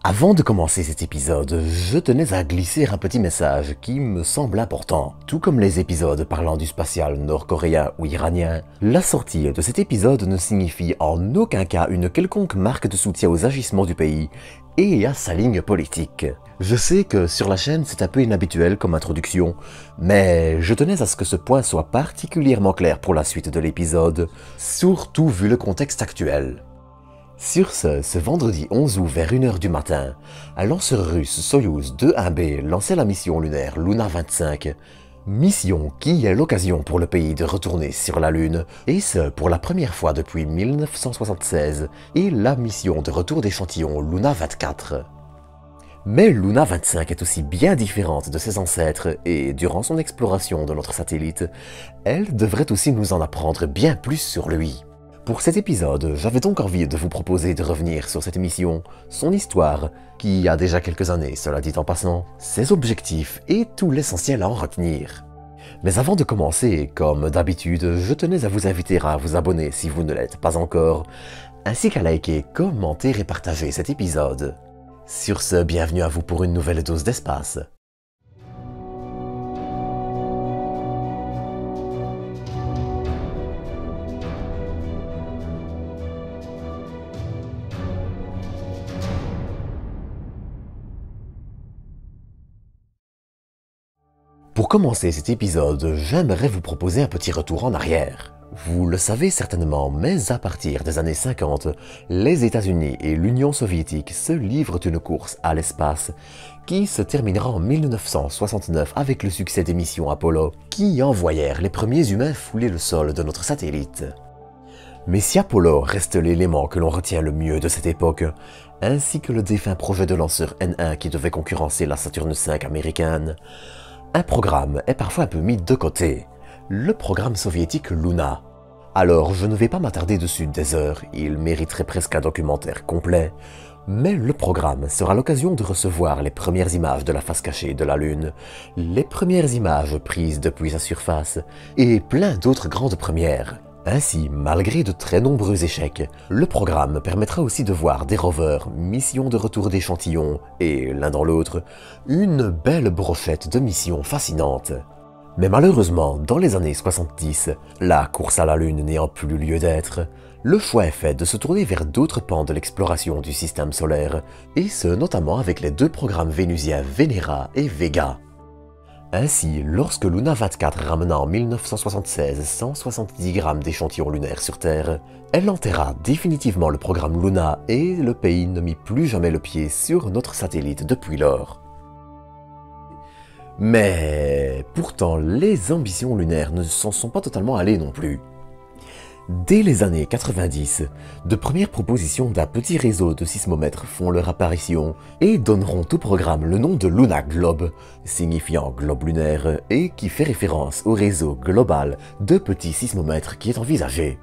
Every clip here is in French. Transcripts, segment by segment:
Avant de commencer cet épisode, je tenais à glisser un petit message qui me semble important. Tout comme les épisodes parlant du spatial nord-coréen ou iranien, la sortie de cet épisode ne signifie en aucun cas une quelconque marque de soutien aux agissements du pays et à sa ligne politique. Je sais que sur la chaîne c'est un peu inhabituel comme introduction, mais je tenais à ce que ce point soit particulièrement clair pour la suite de l'épisode, surtout vu le contexte actuel. Sur ce vendredi 11 août vers 1h du matin, un lanceur russe Soyouz 2-1B lançait la mission lunaire Luna 25, mission qui est l'occasion pour le pays de retourner sur la Lune, et ce pour la première fois depuis 1976, et la mission de retour d'échantillon Luna 24. Mais Luna 25 est aussi bien différente de ses ancêtres et durant son exploration de notre satellite, elle devrait aussi nous en apprendre bien plus sur lui. Pour cet épisode, j'avais donc envie de vous proposer de revenir sur cette mission, son histoire, qui a déjà quelques années, cela dit en passant, ses objectifs et tout l'essentiel à en retenir. Mais avant de commencer, comme d'habitude, je tenais à vous inviter à vous abonner si vous ne l'êtes pas encore, ainsi qu'à liker, commenter et partager cet épisode. Sur ce, bienvenue à vous pour une nouvelle dose d'espace. Pour commencer cet épisode, j'aimerais vous proposer un petit retour en arrière. Vous le savez certainement, mais à partir des années 50, les États-Unis et l'Union soviétique se livrent une course à l'espace qui se terminera en 1969 avec le succès des missions Apollo qui envoyèrent les premiers humains fouler le sol de notre satellite. Mais si Apollo reste l'élément que l'on retient le mieux de cette époque, ainsi que le défunt projet de lanceur N1 qui devait concurrencer la Saturne V américaine, un programme est parfois un peu mis de côté, le programme soviétique Luna. Alors je ne vais pas m'attarder dessus des heures, il mériterait presque un documentaire complet, mais le programme sera l'occasion de recevoir les premières images de la face cachée de la Lune, les premières images prises depuis sa surface, et plein d'autres grandes premières. Ainsi, malgré de très nombreux échecs, le programme permettra aussi de voir des rovers, missions de retour d'échantillons, et l'un dans l'autre, une belle brochette de missions fascinantes. Mais malheureusement, dans les années 70, la course à la Lune n'ayant plus lieu d'être, le choix est fait de se tourner vers d'autres pans de l'exploration du système solaire, et ce notamment avec les deux programmes vénusiens Venera et Vega. Ainsi, lorsque Luna 24 ramena en 1976 170 grammes d'échantillons lunaires sur Terre, elle enterra définitivement le programme Luna et le pays ne mit plus jamais le pied sur notre satellite depuis lors. Mais pourtant, les ambitions lunaires ne s'en sont pas totalement allées non plus. Dès les années 90, de premières propositions d'un petit réseau de sismomètres font leur apparition et donneront au programme le nom de Luna Globe, signifiant globe lunaire et qui fait référence au réseau global de petits sismomètres qui est envisagé.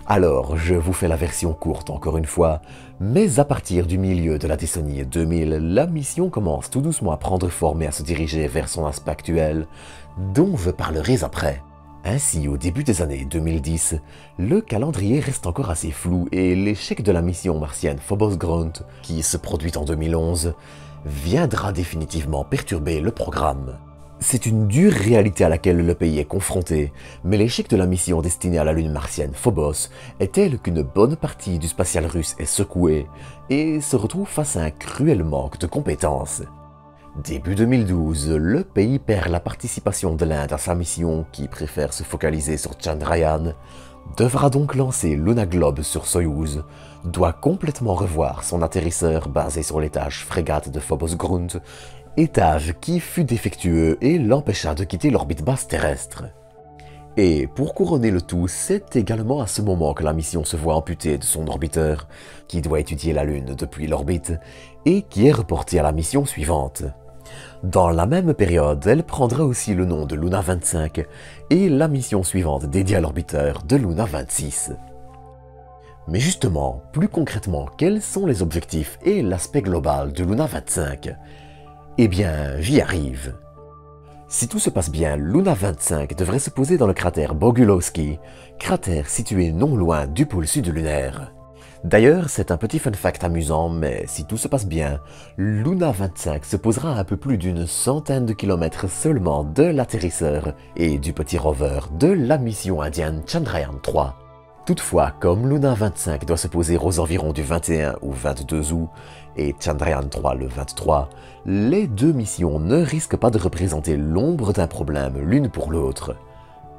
Alors, je vous fais la version courte encore une fois, mais à partir du milieu de la décennie 2000, la mission commence tout doucement à prendre forme et à se diriger vers son aspect actuel, dont je parlerai après. Ainsi, au début des années 2010, le calendrier reste encore assez flou et l'échec de la mission martienne Phobos-Grunt, qui se produit en 2011, viendra définitivement perturber le programme. C'est une dure réalité à laquelle le pays est confronté, mais l'échec de la mission destinée à la lune martienne Phobos est tel qu'une bonne partie du spatial russe est secouée et se retrouve face à un cruel manque de compétences. Début 2012, le pays perd la participation de l'Inde à sa mission qui préfère se focaliser sur Chandrayaan, devra donc lancer Luna Globe sur Soyouz, doit complètement revoir son atterrisseur basé sur l'étage frégate de Phobos-Grunt, étage qui fut défectueux et l'empêcha de quitter l'orbite basse terrestre. Et pour couronner le tout, c'est également à ce moment que la mission se voit amputée de son orbiteur, qui doit étudier la Lune depuis l'orbite, et qui est reporté à la mission suivante. Dans la même période, elle prendra aussi le nom de Luna 25 et la mission suivante dédiée à l'orbiteur de Luna 26. Mais justement, plus concrètement, quels sont les objectifs et l'aspect global de Luna 25 ? Eh bien, j'y arrive. Si tout se passe bien, Luna 25 devrait se poser dans le cratère Bogulowski, cratère situé non loin du pôle sud lunaire. D'ailleurs, c'est un petit fun fact amusant, mais si tout se passe bien, Luna 25 se posera à un peu plus d'une centaine de kilomètres seulement de l'atterrisseur et du petit rover de la mission indienne Chandrayaan 3. Toutefois, comme Luna 25 doit se poser aux environs du 21 ou 22 août et Chandrayaan 3 le 23, les deux missions ne risquent pas de représenter l'ombre d'un problème l'une pour l'autre.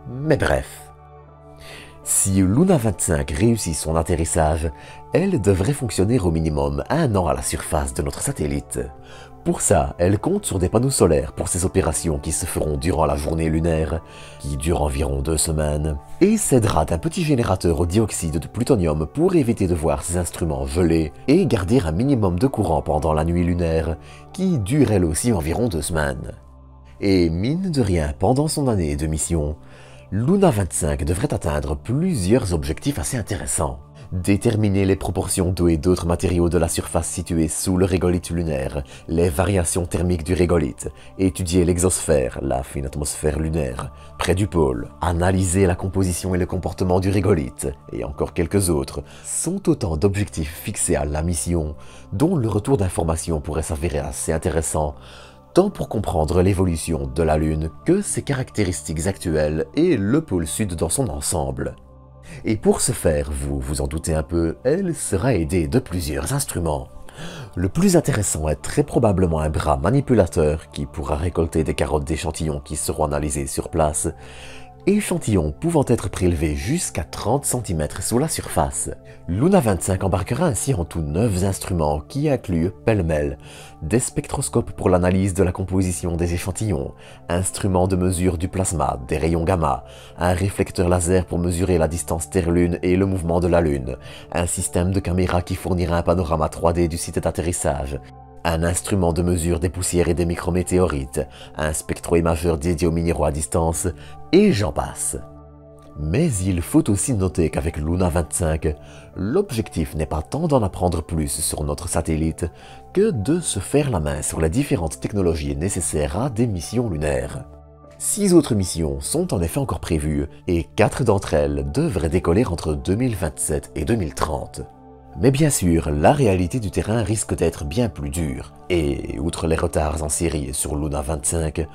Mais bref. Si Luna 25 réussit son atterrissage, elle devrait fonctionner au minimum 1 an à la surface de notre satellite. Pour ça, elle compte sur des panneaux solaires pour ses opérations qui se feront durant la journée lunaire, qui dure environ 2 semaines, et s'aidera d'un petit générateur au dioxyde de plutonium pour éviter de voir ses instruments geler et garder un minimum de courant pendant la nuit lunaire, qui dure elle aussi environ 2 semaines. Et mine de rien, pendant son année de mission, Luna 25 devrait atteindre plusieurs objectifs assez intéressants. Déterminer les proportions d'eau et d'autres matériaux de la surface située sous le régolithe lunaire, les variations thermiques du régolithe, étudier l'exosphère, la fine atmosphère lunaire, près du pôle, analyser la composition et le comportement du régolithe, et encore quelques autres, sont autant d'objectifs fixés à la mission, dont le retour d'informations pourrait s'avérer assez intéressant, tant pour comprendre l'évolution de la Lune que ses caractéristiques actuelles et le pôle sud dans son ensemble. Et pour ce faire, vous vous en doutez un peu, elle sera aidée de plusieurs instruments. Le plus intéressant est très probablement un bras manipulateur qui pourra récolter des carottes d'échantillons qui seront analysées sur place, échantillons pouvant être prélevés jusqu'à 30 cm sous la surface. Luna 25 embarquera ainsi en tout 9 instruments qui incluent, pêle-mêle, des spectroscopes pour l'analyse de la composition des échantillons, instruments de mesure du plasma, des rayons gamma, un réflecteur laser pour mesurer la distance Terre-Lune et le mouvement de la Lune, un système de caméra qui fournira un panorama 3D du site d'atterrissage, un instrument de mesure des poussières et des micrométéorites, un spectroémageur dédié aux minéraux à distance, et j'en passe. Mais il faut aussi noter qu'avec Luna 25, l'objectif n'est pas tant d'en apprendre plus sur notre satellite que de se faire la main sur les différentes technologies nécessaires à des missions lunaires. 6 autres missions sont en effet encore prévues, et 4 d'entre elles devraient décoller entre 2027 et 2030. Mais bien sûr, la réalité du terrain risque d'être bien plus dure, et outre les retards en série sur Luna 25,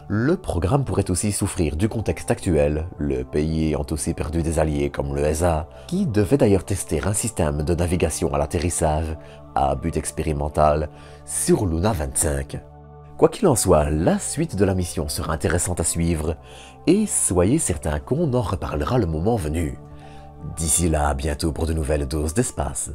le programme pourrait aussi souffrir du contexte actuel, le pays ayant aussi perdu des alliés comme le ESA, qui devait d'ailleurs tester un système de navigation à l'atterrissage, à but expérimental, sur Luna 25. Quoi qu'il en soit, la suite de la mission sera intéressante à suivre, et soyez certains qu'on en reparlera le moment venu. D'ici là, à bientôt pour de nouvelles doses d'espace.